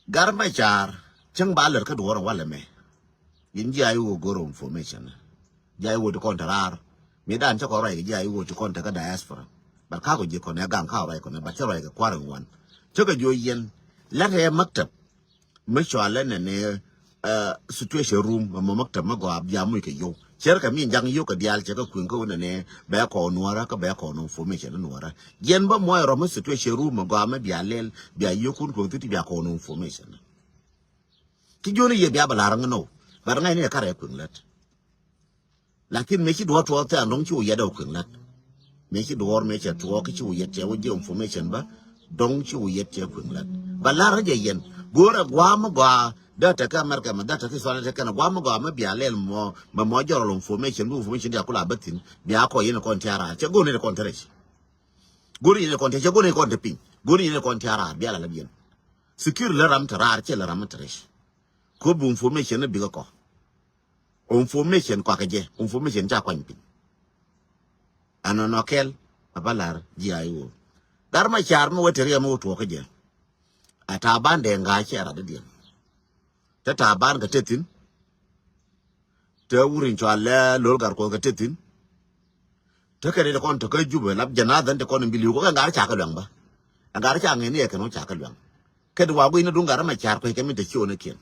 Garma char, Chang Baller could war walla me. In Jai go information. Jai would contrar. Medan Chakora, Jai would to contact a diaspora. But Kago Jikon a gang cow icon, but you're like a quarrel one. Chugga Joyen, let her mucked up. Make sure I learn situation room, a mamakta mago ab yamuka yo. Cherka mean young yoka dial cheka quinko in a back or noara, back or no formation and water. Yenba moy Roma situation room, a garment be a lel, be a yokun go to be a corner formation. Kijuni ye biabalarang no, but I near carry a quinlet. Lakin make it what water and don't you yet a quinlet. Make it war, make it walk it you yet your information, but don't you yet your quinlet. But Lara yen, go a guamaga. Data America, data is all taken a Guamaga, maybe a little more, but more general information, dia kula betin, Biako in a contara, go in a contest. Go in a contest, go in a contepin, go in a contara, Biala Labian. Secure Leram Tara, Chelaramataresh. Could be information a bigger co. Information quackaje, information jaquampin. And on Okel, a balar, GIO. Darma charm, what a remote walk again. At our band and Gacha at the deal. Tata ban ka tetin te wurin cho alle lol gar ko ka tetin te ka de kon to ka Juba lab jana dan te kon biliu ko ngar cha ka lwang ba ngar cha ngene e ka no cha ka lwang ke wa go ina dun gar ma char ko ke mi te cho na kien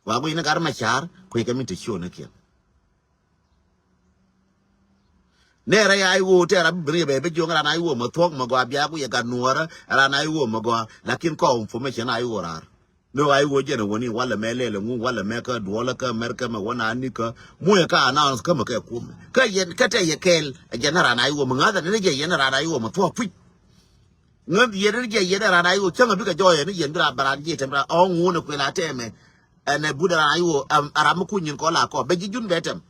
wa go ina gar ma char ko ke mi te cho na kien ne ra ya ai wo te ra bi be jo ngara na ai wo ma thok ma go abia ku ye ga nuora ra na ai wo ma go lakin ko information ai wo rar no I would get when you walla mele walla meka dwalaka merka ma wana nika muya announce kama ka kum ka yen kata ye kel a general na iwo mangada ne ge general na iwo ma to pi ngam ye ne ge general na iwo changa bika joye ne yen bra bara ge tembra o ngune ko la teme ene buda na iwo aram ku nyin ko la ko be jun betem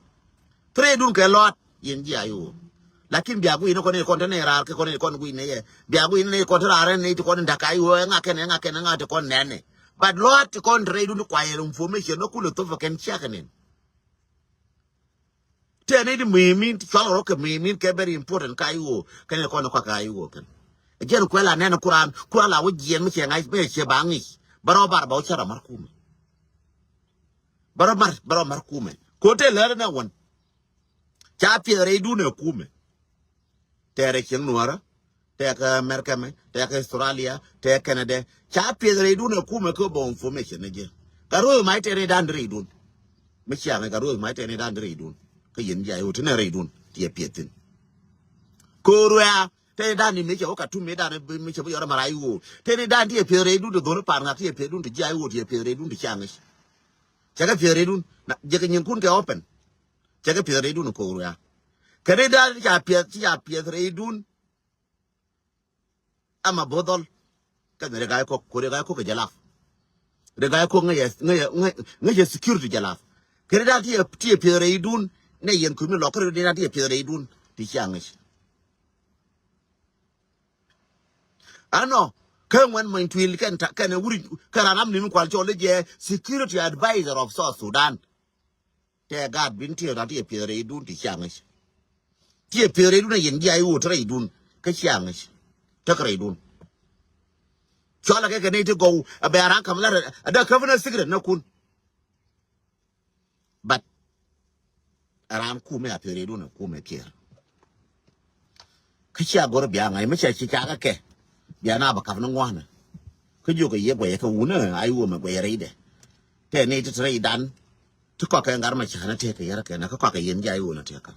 tre dun ke lot yen ji ayo lakin biagu ino ko ne container ke ko ne kon gu ne ye biagu ne ko tara ne ti ko ndaka iwo ngake ngate kon nene. But Lord to contrary to acquire information, no cool to can check in. Tell it mean to follow rock mean very important Kaiwo, can you call a Kaiwo? Again, Quella Nana Kuran, Kuala would yen me and I pay Shabangish, Barobar about Sharamarkum. Baromarkume. Cote learner one. Chappy Reduna Kume. Terek Nuara. Take America, take Australia, take Canada. Chappy Reduna Kuma Kobo information again. Garo might any dan redun. Michiana Garo might any dan redun. Kayin Jayutina redun, dear Pietin. Korea, take down in Michoka to me down in Michoka Marayu. Take it down to a period to the Parna, a period to Jayu, a period to Chanish. Check a period, Jakin Kunka open. Check a period to Korea. Canada, Japia redun. I'm a bottle. Can the guy cook a jalaf? The guy cook a security jalaf. Can that here tea periodun? Nay and Kumi locker did not appear periodun, the youngish. I know. Come when my twin can a wood Karanam Nimqualchology, security advisor of South Sudan. Their guard been teared at a periodun, the youngish. Tea periodun and Jai would trade dun, Kashangish. Takradun. Chola get need to go a bear come letter, a duck governor cigarette, no kun. But around Kume a period on a Kume care. Kisha go to Biang, I miss a Chicago care. Bianaba Kavana one. Could you go ye way a wooner? I will make way read. 10 need to trade done to cock and garmach and take a yerk and a cock a yen jay won't take.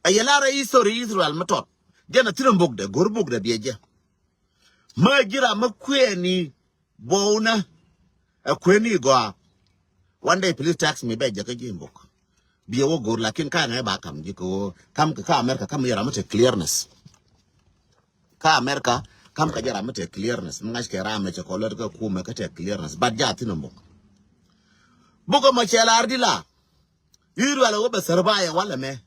A Yalara is so Israel matot. Then a trim book the good book the beja. Magira McQueenie Bona a queenie go. One day please tax me by Jacka Jim book. Be a good like in kind of back you go come to America, come here, I'm at clearness. Ka America, come to get a clearness. Naska Ramage a color go make a clearness, but Jatin book. Book of Machella Ardila. You will over survive a walla me.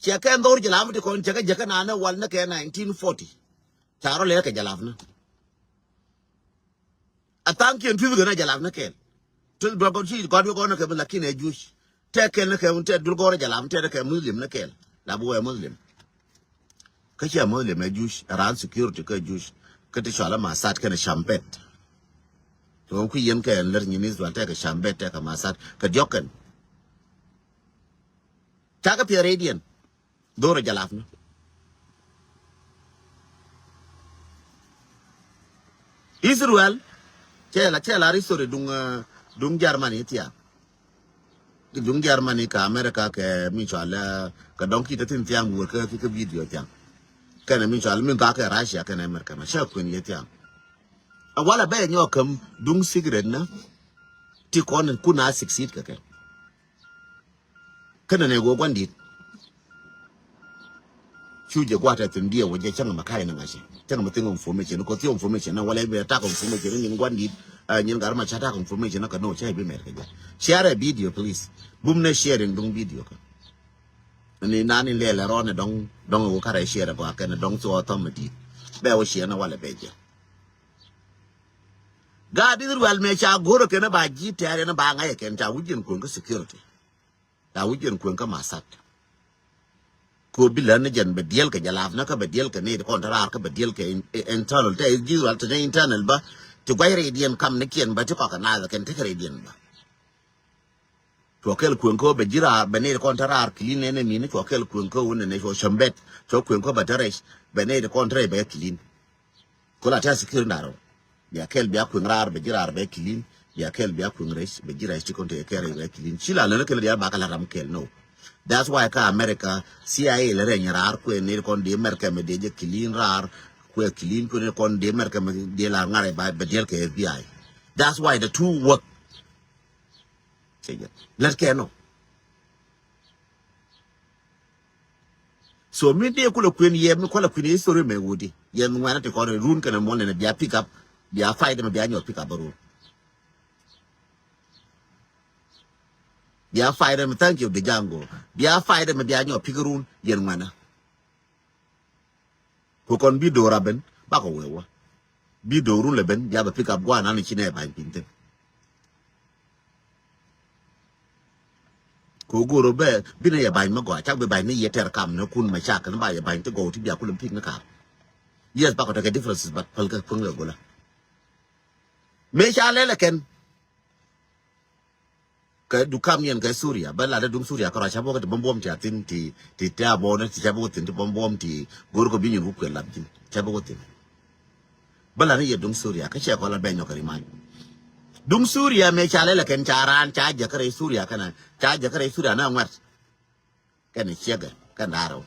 Check and door Jalam con check a Jackanana 1940. Charo leka jalavna. A thank you and people gonna jalavna ken. Till Bagochi, God will go on a Lakin a Jewish. Take a look at Dulgora Jalam, take a Muslim Nakel, Labu a Muslim. Kashi a Muslim, a Jewish, around security, a Jewish. cái thứ là mà sát cái này champet tôi không khuyên cái lần như này rồi cái champet cái mà sát cái gióc cái chắc cái phía radian đồ rồi jalap nữa Israel che la risore dung Germany tia dung Germany ka America ke mi chala ka donki te tin tiang wor ka video tiang kana mi chala mi ka Russia kana America ma sha kun yetia wala be nyo kam dung sigret na ti kon kuna succeed ka kana ne go gwandi chuje gwata tindia waje changa makai na ngashi changa matingo information ko tiyo information na wala be ta information ni gwandi nyin garma chata information ka no chai be mer ka share a video please bumne sharing dung video ka ni nani lele rone dong wo kare share ba ka na dong so automati be wo share na wala be je gadi ruwal me cha goro ke na ba ji tare na ba ngai ken ta wujin kun ka security ta wujin kun ka masat ko bilan jan be diel ka jalaf na ka be diel ka ne kontrar ka be diel ka internal te jiwal te internal ba to gwaire dien kam ne kien ba to ka na ka te kare dien ba to kel kun ko be jira be ne kontrar clean ne ni ne to kel kun ko won ne so shambet to kun ko ba tare be ne kontrar be clean ko la ta security ndaro ya kel biya kun rar be jira be clean ya kel biya kun res be jira ci konte kare be clean chila ne kel ya ba kala ram kel no. That's why ka America CIA le renya rar ko ne kon de America me de clean rar ko clean ko ne kon de America me de la ngare ba be del ke FBI. That's why the two work. Let ke no. So me de ko le kwen ye me ko le kwen history me wodi. Ye me wana te ko run kana mo ne dia pick up dia fight me dia nyot pick up baro. Dia fight them thank you the Django. Dia fight them dia nyo pigerun yen mana. Ko kon bi do raben ba ko wewa. Bi do run leben dia ba pick up gwa na ni chine ba pinte. Ko goro be bi ne ya ba ma gwa chak be ba ni ye ter kam na kun ma chak na ba ya ba te go ti dia ku lem pik na ka. Yes ba ko ta differences but pal ka pung le gola. Me cha le ken ke dukam yen ke Suria bala da dum Suria ko ra chabo ke bom ti atin ti ta bo na ti chabo tin ti bom ti gor ko binyu ku la tin chabo tin bala ni ye dum Suria ka che ko la benyo ka rimani dum Suria me chale la ken charan cha ja kare Suria kana cha ja kare Suria na ngat kan chega kan aro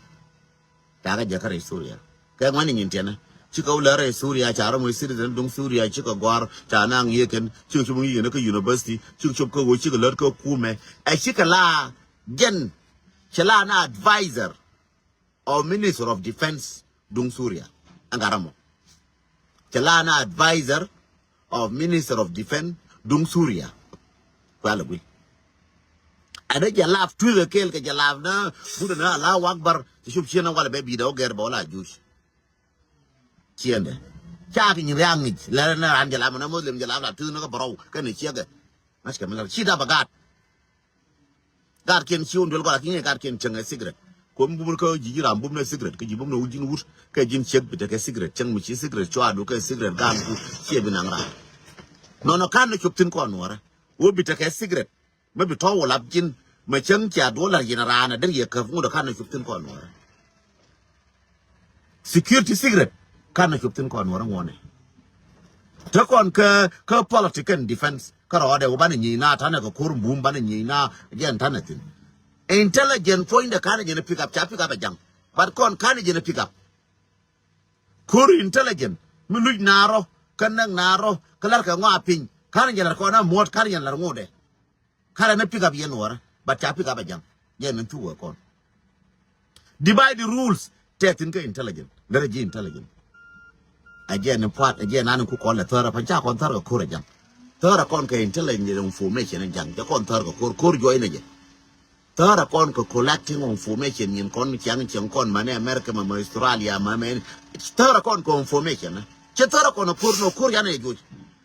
ta ga ja kare Suria ka ngani nyin tena chiko la re Suria charo mo citizen dum Suria chiko gwar cha nang ye ken chiko mo ye na ka university chiko ko wo chiko lar ko kume a chiko la gen chala na advisor or minister of defense dum Suria angaramo chala na advisor of minister of defense dum Suria wala gwi ada jalaf tu the kel ke jalaf na buda na la wakbar shub chena wala be bi do ger bola juice chiende cha ki nyang ni la na an jala na muslim jala la tu no ko bro ka ni chiege mas ka mala chida bagat gar ken chiun dol ko la ki gar ken changa cigarette ko mbum ko jijira mbum na cigarette ke jibum na ujin wut ka jin chek bi ke cigarette chang mu chi cigarette cho adu ka cigarette gam ku che bi nang ra no kan no chuptin ko nora wo bi ke cigarette ma bi to wala jin ma chang cha do la yin ra na der ye ka ngu do kan no chuptin ko nora security cigarette kan na chuptin kon wora ngone ta kon ka political defense ka ro de ubani ni na ta na ko kur mbum bani ni na gen ta na tin intelligent point the kan je pick up cha pick up jam but kon kan je pick up kur intelligent mulu naro kan nang naro kalar ka ngwa pin kan je la ko na mot kan je la ngode kan na pick up yen wora but cha pick up jam gen tu kon divide the rules tetin ka intelligent very intelligent again part again anu ku kon la thara pancha kon thara ko re jam thara kon ka intelligent information jang ja kon thara ko ko joy ne je thara kon ko collecting information yin kon chang kon mane America ma Australia ma men thara kon ko information che thara kon ko ya ne jo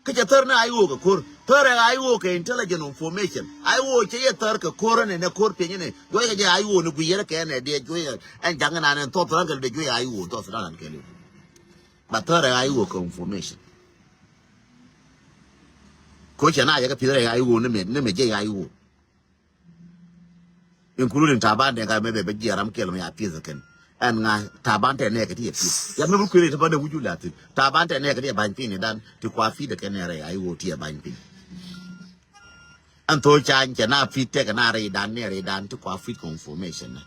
ke che thara na ayu ko thara ayu ke intelligent information ayu che ye thara ko ne ko pe ne jo ye ayu ne gu ye ke ne de jo an jang na ne to thara de jo ayu to thara ke le but third I will confirmation coach and I got Peter I will name J I will including Taban and I maybe Jaram kill me a piece again and Tabante negative ya me create about the would you let it Tabante negative by pin done to quaffy the canary I will tear by pin and to chan cannot fit take an array done near done to quaffy confirmation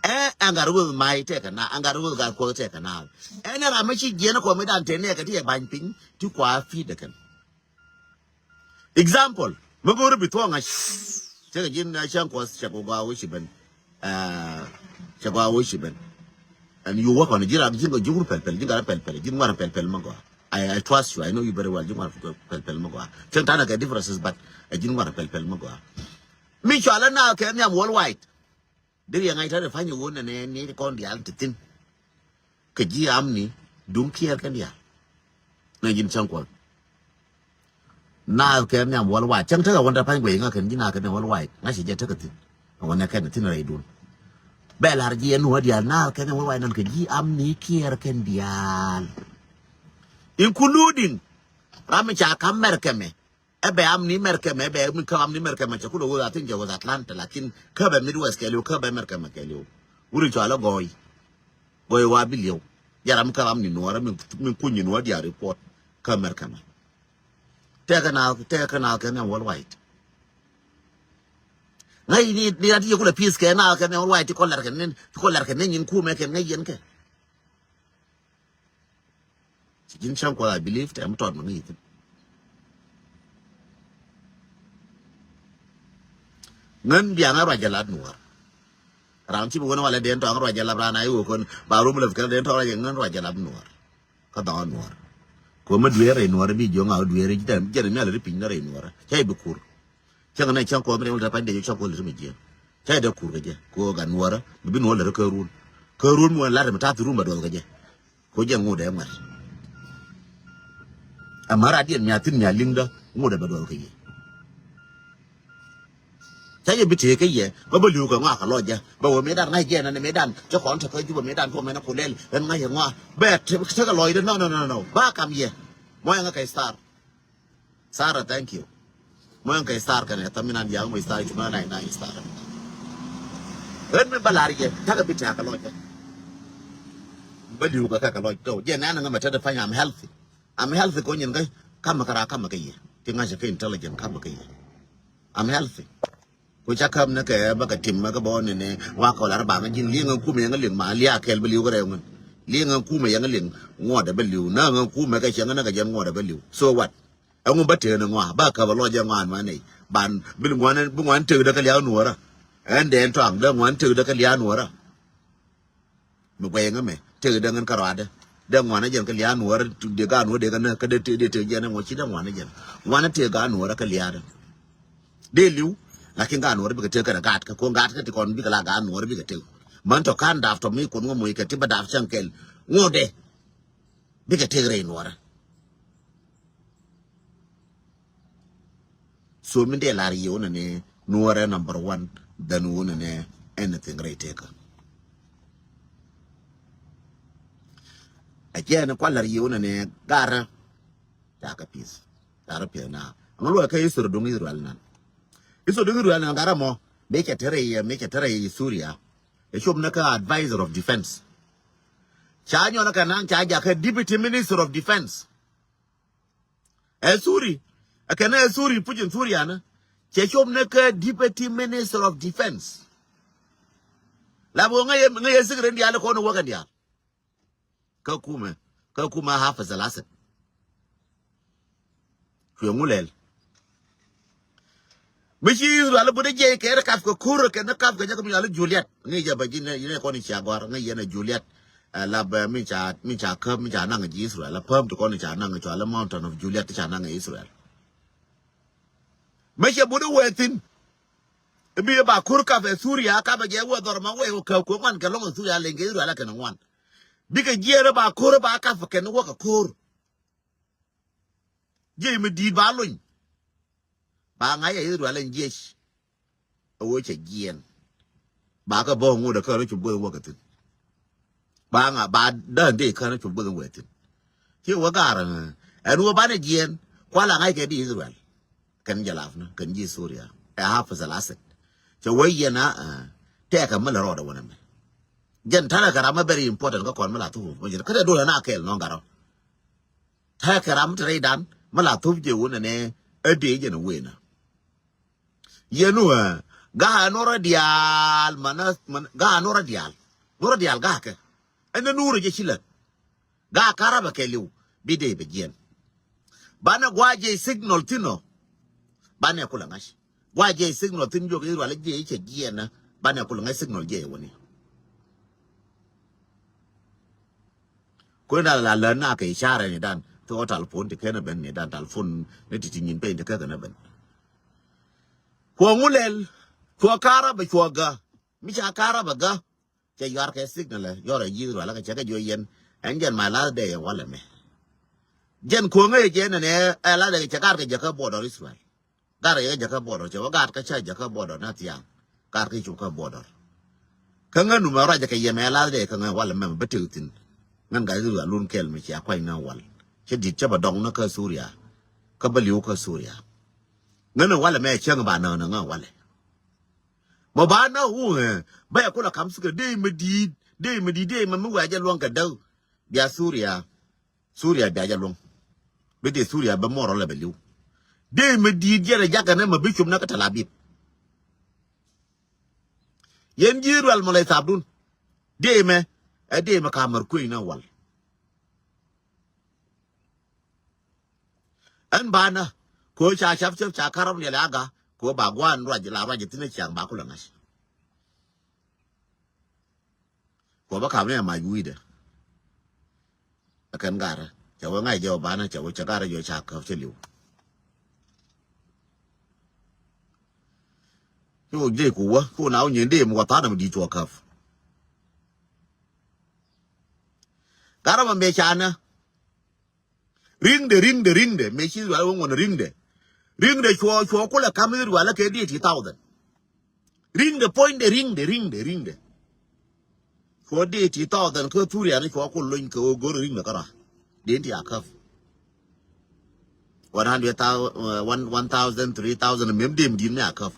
angaru mai take na angaru got quote take now and I'm a chicken comedian negative by pin to quaffy the can example Magoro between us take again Nation was Chagoga Wishiban Chagua Wishiban and you work on a Jira Jingle Pelpel, you got a pelpel, you didn't want a pelpel Mago. I trust you, I know you very well, you want to pelpel Mago. Sometimes I get differences, but I didn't want a pelpel Mago. Mitchell now can am worldwide. Did I try to find you one and need to call the altitude? Kaji Amni, don't care can ya. Najin Chankwa. Now can am worldwide. Chantaka want to find way I can dinner can worldwide. I should get a thing. I want to can itinerary do. Bellargi and what you are now can worldwide and Kaji Amni care can be all. Including Ramicha Kamerkeme. Ebe Amni Merkeme, Ebe Kamni Merkeme, Chakudo, I think it was Atlanta, like in Kerbe Midwest Kelly, Kerbe Merkeme Kelly. Urichuala Goy. Boy Wabilio. Yaram Kalamni Nora, Minkunin, what you report. Kamerkeme. Take an out, can and worldwide. Now you need the idea of a piece can now can all white to call like an in Kumek and Nayanke. Jin Shanko, I believed, I'm taught me. None be an Rajalad Noor. Around you when I didn't talk Rajalabran, I woke on Barum of Caldentor and Rajalab Noor. Kadon Noor. Come a dweer in Nora be young out dweer them, Jeremy ripping the rain Nora. Chaibukur. Changan I chunk over the Pande Chocolate to me. Chida Kurga, Koga Nora, be no little Kurun. Kurun will let him tap the room at Olga. Kojang would emer. A Maradi and Yatin Linda would have Olga. Saya biti ke ye ba lu ko nga ka loja ba wo medan ngai je na ne medan cho kon ta ko ju medan ko mena ko lel en ngai nga bet ta ka loide no ba kam ye mo nga kai star Sara thank you mo nga kai star kan ta minan yang mo star ju na nai star en me balari ye ta ka biti ka loja ba lu ko ka loja to je na nga ma ta da fa I'm healthy ko nyin kai kam kara kam ka ye ti nga je ka intelligent kam ka ye I'm healthy which I come na ke ba ka tim ma ka bon ne wa ko la ba ma jin li nga ku me nga ling ma lia kel beliu ko re ngun li nga ku me nga ling ngo da beliu na nga ku me ka chen nga ka jen ngo da beliu so what ngun ba te na ngo ba ka ba lo ja ngwan ma nei ban bil ngwan bu ngwan te da ka lia nuora en den tang da ngwan te da ka lia nuora me kwe nga me te da ngan ka ra da ngwan jen ka lia nuora de ga no de ka na ka de te je na ngo chi da ngwan jen ngwan te ga nuora ka lia da de liu lakin ga anwar bi ka te ka gat ka ko gat ka ti kon bi ka la ga anwar bi ka te man to kan daf to mi ko ngo mo ka ti ba daf chankel ngode bi ka te re nwara so min de la ri wona ne nwara number 1 dan wona ne anything right take again ko la ri wona ne gara ta ka pis gara pe na ngalo ka yisur do ngi ral nan iso dungu na ngara mo make a tere Syria a shob naka advisor of defense chanyo naka nan chaja ka deputy minister of defense Suri akana Suri pujin Syria na che shob naka deputy minister of defense labo ngaye sigre ndi ala ko no waga dia ka kuma hafa zalasa kuyongulel Michi ala bude je ke kaf ko kur ke na kaf ke ja ko ala Juliet ngi ja ba jine yene ko ni chagwar ngi yene Juliet la ba mi cha ka mi cha na ngi Israel la pam to ko ni cha na ngi ala mountain of Juliet cha na ngi Israel Michi bude wetin bi ba kur ka fe Syria ka ba je wo dor ma we ko man ke lo Syria le ngi Israel ka na wan bi ke je ba kur ba ka fe ke no ka kur je mi di ba luñ ba nga ye ru ala njesh o che gien ba ka bo ngo da ka ru chu bo wo ka tin ngà ba đơn đi khơi nó chụp bưng quẹt chứ quá cả rồi anh mua bán tiền qua là ngay cái đi Israel cần giờ làm nó cần gì Syria half as a asset cho vậy giờ na thế cái mà là rồi đó vậy nè dân thà là cái làm very important có còn mà là thu bây giờ cái đó là na cái nó ngaro thà cái làm cái đàn mà là thu chịu nè ở đi giờ nó quên nè giờ nữa gà nó ra dial mà nó gà nó ra dial gà cái anh nó nuôi cái gì lên gà cara ba cái liu bị để bị giên bana gwaje signal tino bana kula ngash gwaje signal tin jo ke wala je che giena bana kula ngash signal je woni ko na la na ke ishara ni dan to telephone te kana ben ni dan telephone ne ti nyin pe te kana ben ko ngulel ko kara ba ko ga mi cha kara ba ga che yar ke signal yora yi wala ka che ga jo yen enjen my last day wala me jen ko ngai je ne ala de chakar ke jaka border Israel gar ye jaka border che wagat ka cha jaka border na tiang gar ke chu ka border ka nganu ma ra jaka ye me ala de ka ngai wala me betutin ngan ga zu lun kel me cha kwai na wal che dit cha ba dong na ka Syria ka ba liu ka Syria ngana wala me chang ba na nga wala mo ba na hu ba ko la kam su ke de me di me wa ja luang ka dau ya Syria ba ja luang bede Syria ba moro la beliu de me di jere jaga ne ma bichum na ka talabib yen jirwal mo lay sabdun de me ka mar kuy na wal an bana ko cha chap cha karam ne laga ko ba gwan raj la raj tin chang ba ku la ngas ko ba kam ne ma yuide akan gara chawa ngai jo bana chawa chakara jo cha ka cheliu yo je ku wa ku nau nyen de mo ta na di to ka gara ma me cha na ring de me chi wa won ring de cho ko la kamir wa la ke di ti thousand ring de point de ring de ko di ti thousand ko tu ya ni ko lun ko go ring de kara đến thì à không 100,000 3,000 mem dem din à không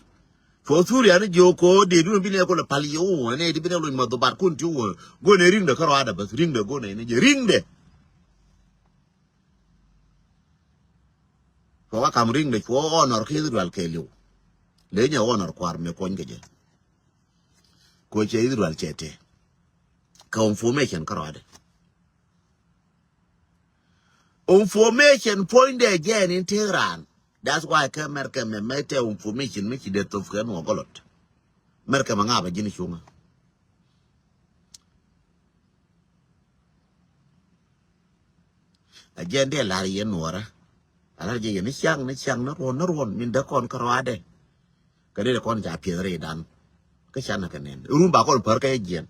for Syria ni joko de du bi ne ko la palio ne di bi ne lo ma do bar kun tu go ne ring de karo ada bas ring de go ne ring de ko wa kam ring de ko honor ke Israel ke liu le nya honor kwar me ko ngeje ko che Israel chete confirmation karo ada information point again in Tehran. That's why America me mete information me de to fkan wo golot. America mangaba jini chunga. Agende la yen wora. Ala je ni chang na ron min da kon karwade. Kade de kon ja piere dan. Ka chana kanen. Rumba kon par ka yen.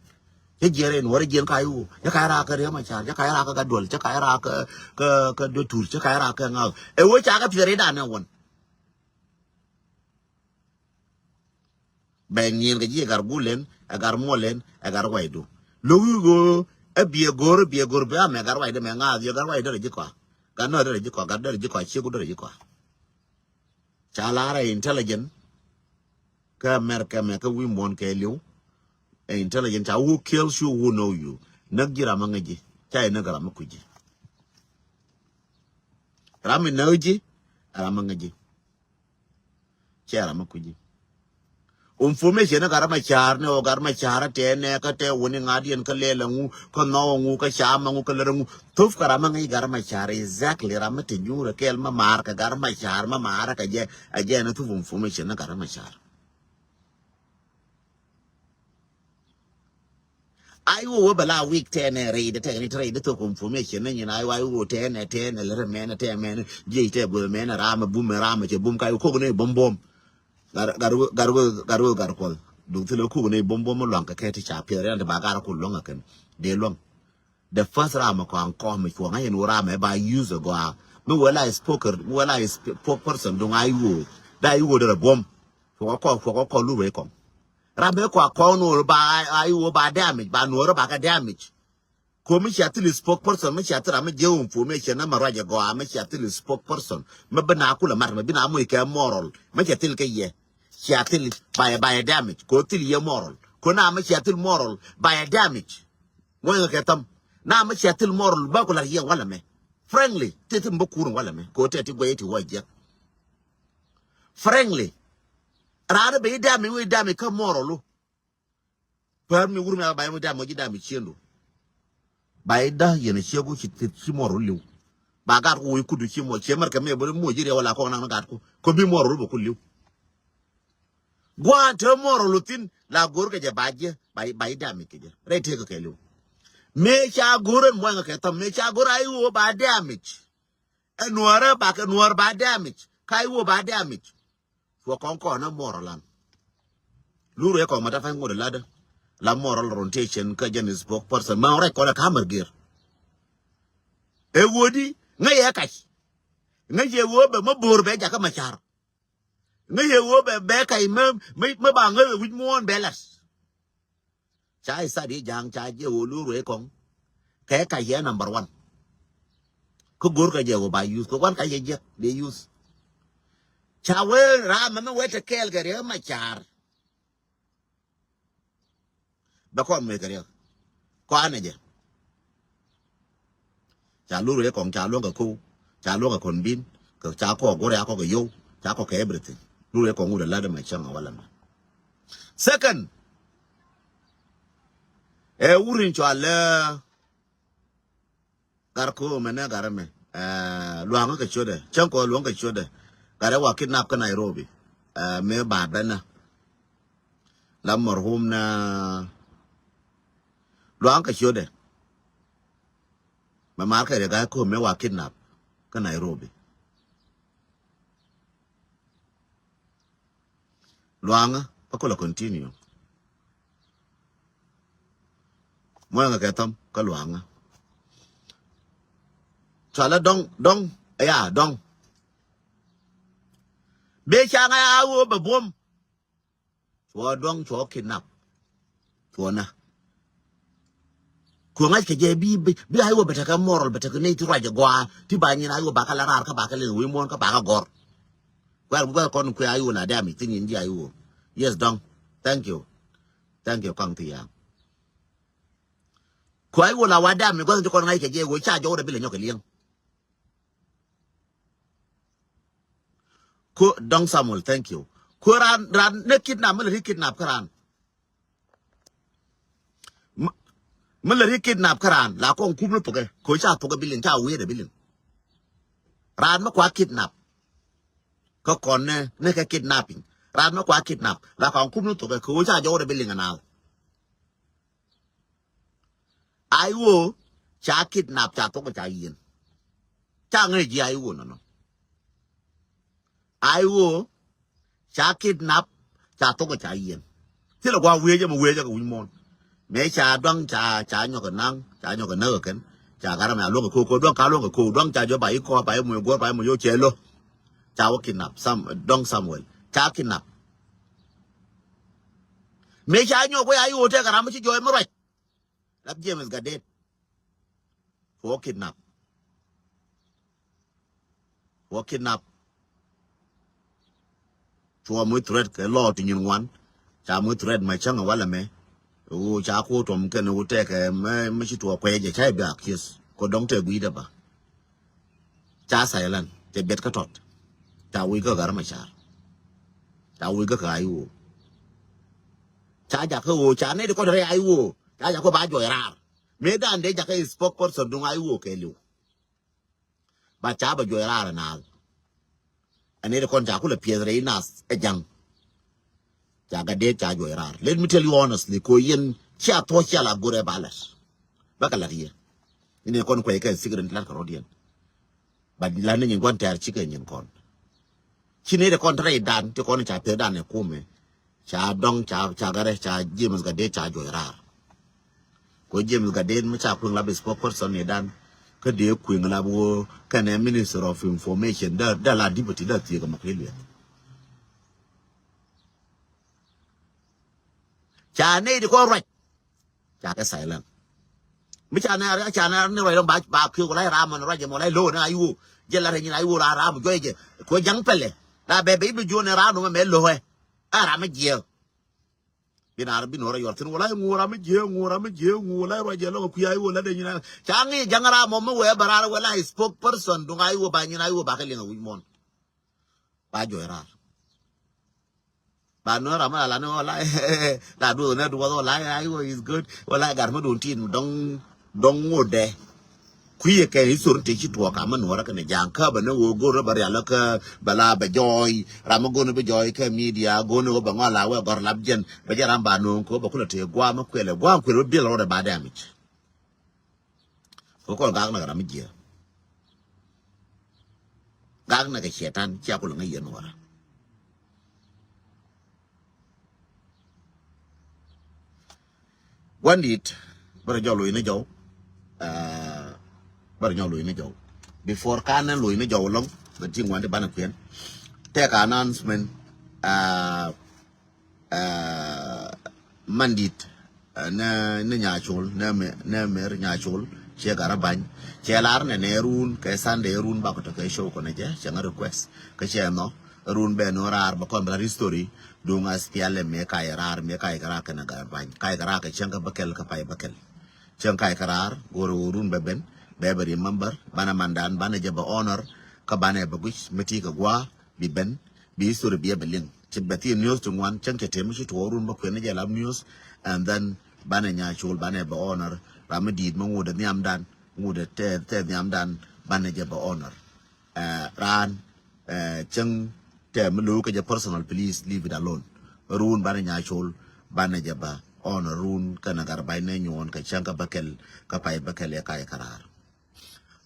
Cái gì này nó riêng cái u, cái ra cái đấy mà chả, cái ra cái đuổi, cái ra cái đuổi thủi, cái ra cái ngao, em ơi chả cái phía đấy đàn nào còn, bèn nhiên cái gì agar bulen, agar molen, agar quay du, lúc go, bia gor bia mà agar quay đấy mà ngao, agar quay đó là gì quoi, cái nó đó là gì quoi, cái đó là gì quoi, chiếc đó là gì quoi, chả là ra intelligent, cái America mà cái women cái liu. Intelligent who kills you who know you nagira mangaji chai nagara makuji rami nauji aramangaji chara makuji information nagara machar ne ogar machara te ne ka te woni ngadian ka lelangu ko nawangu ka shama ngu ka lerangu tuf karamangai gar machara exactly ramate nyura kel ma mar ka gar machar ma mara ka je aje na tu information nagara machar I will bala week 10 read the 10 trade to confirmation and I will 10 11 man 10 man J table man ram boom boom kai ko ne bom garko do to ko ne bom long ka ke ti cha pe ran ba gar ko long kan de long the first ram ko an ko me ko ngai no ram ba use go me wala I spoke person do I will da you the bomb ko lu we ko Rabe kwa kono ba ayu ba damage ba no ba ka damage ko mi chatil spokesperson mi chatil am je information na maraja go am chatil spokesperson ma bana kula mar ma bina mu ke moral ma chatil ke ye chatil by damage ko til ye moral ko na ma chatil moral by damage mo ke tam na ma chatil moral ba ko la ye wala me friendly tete mbokuru wala me ko tete go yeti waje friendly rara be dami we dami ka moral par mi wurmi ba mu dami dami chendo baida yene chego chi moral liu ba gar ko kudu chi mo che mar ka me bo mo jire wala ko na gar ko bi moral bo kulliu gwa te moral tin la gor ke je baje bai dami ke je re te ko ke liu me cha goren mo nga tam me cha gor ai wo ba damage Nuer ba ke Nuer ba damage kai wo ba damage fo kon ko na moralan luru e ko mata fa ngode lada la moral rotation ka jenis bok person ma ore ko la kamer gir e wodi nga ye kai nga ye wo be ma bor be ja ka ma char nga ye wo be kai ma ba nga wi mon belas chai sa di jang cha je wo luru e kon ke ka ye number 1 ko gor ka je wo ba use ko wan ka ye je de use cha we ra ma we te kel gare ma char ba ko me gare ko ane je cha luru e kon cha lo ka ku cha lo ka kon bin ka cha ko gore ko yo cha ko ke everything luru e kon u de la de ma changa wala ma second e urin cho ala gar ko me na gar me luang ka chode chan ko luang ka chode gara wa kidnap ka Nairobi me ba bana la marhum na luang ka chode ma mar ka ga ko me wa kidnap ka Nairobi luang pa ko la continue mo nga ka tam ka luang chala dong ya dong be cha nga awo ba bom cho dong cho kidnap cho na ko ngai ke je bi ayo beta ka moral beta ka nei tura je gwa ti ba ni na ayo ba ka la rar ka ba ka le wi mon ka ba ka gor gwa kon ku ayo na da mi tin yin ji ayo yes dong thank you kang ti ya ko ayo la wa da mi gwa ko ngai ke je wo cha jo da bi le nyoke liang ko dong Samuel thank you ko ran ne kidnap me le kidnap karanมันเลยคิดนับขรานแล้วก็คุ้มรู้ตัวแกคุยชาตัวแกบิลลินชาเวเดบิลลินร้านมากกว่าคิดนับก็ก่อนเนี่ยแค่คิดนับปิ้งร้านมากกว่าคิดนับแล้วก็คุ้มรู้ตัวแกคุยชาโยเดบิลลินกันเอาไอ้วัวชาคิดนับชาตัวก็ชาเย็นชาเงยจีไอ้วัวนั่นไอ้วัวชาคิดนับชาตัวก็ชาเย็นที่เราว่าเวจะมาเวจะกับวิมอนmấy cha đoan cha nhau cái năng cha nhau cái nơ cái cha cái mà luôn cái khu đoan cá luôn cái khu đoan cha cho bảy co bảy mười qua bảy mười vô chơi luôn cha có kidnap đoan Samuel cha kidnap mấy cha nhau cái ai vô chơi cái nào mới chỉ chơi mới rồi lắp James cái dead for kidnap cho mới thread cái lo thì nhìn ngoan cha mới thread mày chẳng là quá là mẹ o cha ko tom ken o te ke me chi to kwe je chai ba kiss ko dong te gui da ba cha sailan te bet ka tot ta wi ga gar ma cha wi ga ai wo cha ja ko o cha ne ko re ai wo cha ja ko ba jo ra me dan de ja ka spokesperson dung ai wo ke lu ba cha ba jo ra na ane de kon ja ko le pie re nas e jang jaga de cha jo rar let me tell you honestly ko yen cha to cha la gore balas bakala rie ine kon ko ke secret lan ko dien ba lan ni ngon tar chi ke nyin kon chine de kon tre dan te kon cha te dan ne kume cha dong cha gare cha James ga de cha jo rar ko James ga de ma cha kun la spokesperson ne dan ka de kuin la bo kan minister of information da la deputy da ti ga makele cha ne de ko right cha cái sai lan mi chana ne ro ba ku ko lai ram no ra je mo lai lo na ayu je la re ni ayu ra ram jo je ko jang pele la be be jo ne ra no me lo he ara me je binar bi no ra yor tin wala ngura me je ngula ro je lo ku ayu la de ni na changi jangara mo me we bara wala spokesperson do ayu ba ni ayu ba ke le ngi mon ba jo ra ba no ra ma la no la la do na do la ayu is good wala gar mo don tin dong ngode kuye ke isur te chi tuwa ka man wara kana janka ba no go ro bar ya la ka bala ba joy ram go no ba joy ka media go no ba ngala we gor labjen ba jaram ba no ko ba kula te gwa ma kwele bi lo da ba damage ko ko ga na ram ji ga na ka shetan cha ko ngai yen wara wandit bar jolo ina jaw bar nyolo ina jaw before kana lo ina jaw long ba ting wande bana kwen take announcement mandit na nyachol na mer nyachol che garabany che lar ne run ke sande run ba ko to ke show ko ne je che request ke che no run be no rar ba ko bla history dunga stiale me kai rar me kai gara kana garabany kai gara ke chen ka bakel ka pai bakel chen kai karar goro run be ben be bari member bana mandan bana je ba honor ka bana ba gush meti ka gwa bi ben bi history bi belin Beti news to one chunk at him to run book when they love news and then banana chul banana honor Ramadid Mood and Yam Dan would at Yam Dan banana honor ran chung tem look at your personal police leave it alone run banana chul banana honor run kanagar by Nanyon Kachanka Bakel Kapai Bakel Kai Karar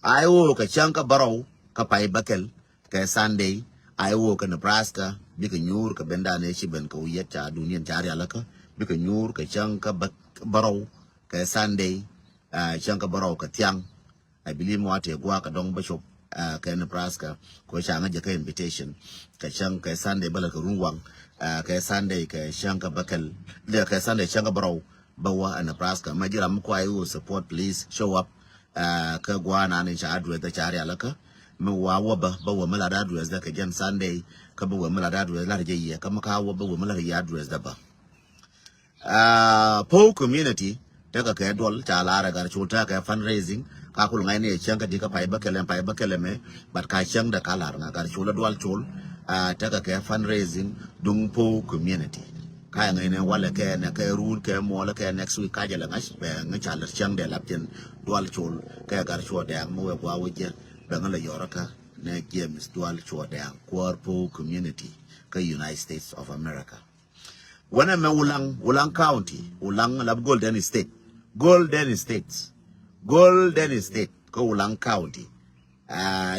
I woke a chanka barrow Kapai Bakel Ka Sunday I work in Nebraska, big nyur ka benda ne shi ben ko yeta duniyan jari alaka, big nyur ka chanka barrow ka Sunday, chanka barrow ka tiang. I believe mo ate gwa ka dong bishop ka Nebraska ko changa jaka invitation ka chanka Sunday bala ka runwang ka Sunday ka chanka bakel le ka Sunday chanka barrow bawa a Nebraska majira mu ko ayu support please show up ka gwa na ne cha address da jari alaka. Wa ba wa mala da address da ka jan Sunday ka ba wa mala da address la je yi ka maka wa ba wa mala ya address da ba po community daga ka dol ta lara gar chuta ka fundraising ka kul ngai ne changa di ka pai ba kele me bat ka chang da ka lar na gar chula dol chul daga ka fundraising dung po community ka ngai ne wala ka ne ka rule ka mo la ka next week ka jala ngai be ngai chalar chang de lapten dol chul ka gar chua da mo wa wuje Bangala Yoraka, na James Dual Chodang, Quarpo community, ka United States of America. When I'm Ulang County, Ulang Lab Golden State, Golden State, ka Ulang County.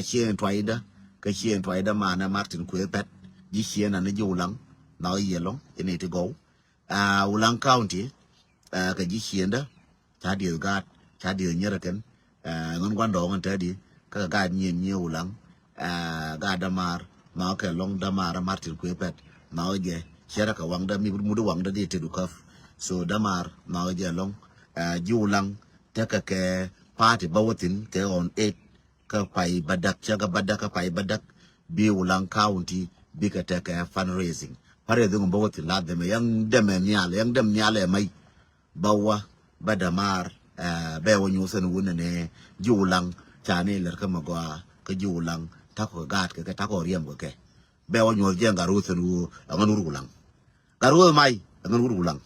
She and Twaida, ka she and Twaida Mana Martin Quepet, Gishian and Ulang, now yellow, you need to go. Ulang County, ka Gishienda, Tadi God, Tadi Nyerakan, Ngon and Teddy. Ka gad nye ulang ga damar ma ka long damar Martin Quepet ma je shera ka wangda mi mudu wangda de tedu kaf so damar ma je long ji ulang ta ka ke party bawatin ke on 8 ka pai badak chaga badak pai badak bi ulang county bi ka ta ka fundraising pare dungu bawatin la de yang dem nyale mai bawa badamar be wonyu sen wunane ji ulang chane ler ka magwa ka julang ta ko gat ka ta ko riem ko ke be wo nyor je ngaru senu angan urulang garu mai angan urulang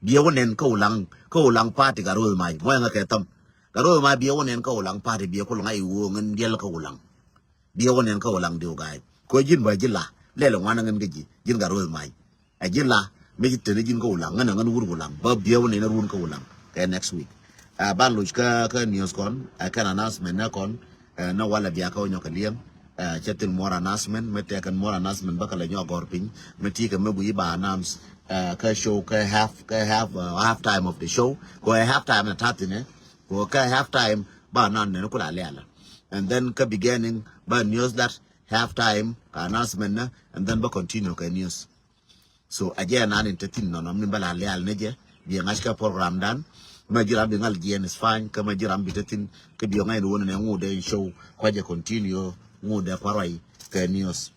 biye wonen ko ulang party garu mai mo nga ke tam garu mai biye wonen ko ulang party biye ko ngai wo ngan del ko ulang biye wonen ko ulang dio gai ko jin ba jilla le le wana ngan geji jin garu mai a jilla me jitte ne jin ko ulang ngan urulang ba biye wonen run ko ulang ke next week ban luch ka news kon kan announcement na kon na wala biya ka onyo ka liam chatin more announcement mete kan more announcement bakala nyo gorpin meti ka mebu iba announce ka show ka half time of the show ko half time na tatine ko ka half time ba nan ne ko la lela and then ka beginning ba news that half time ka announcement na and then ba continue ka news so again an entertain no min bala leal ne je bi ngashka program dan Majiram bingal GN is fine. Kama majiram bitatin ke bionga ni wona ne ngude show kwaje continue ngude parai ke news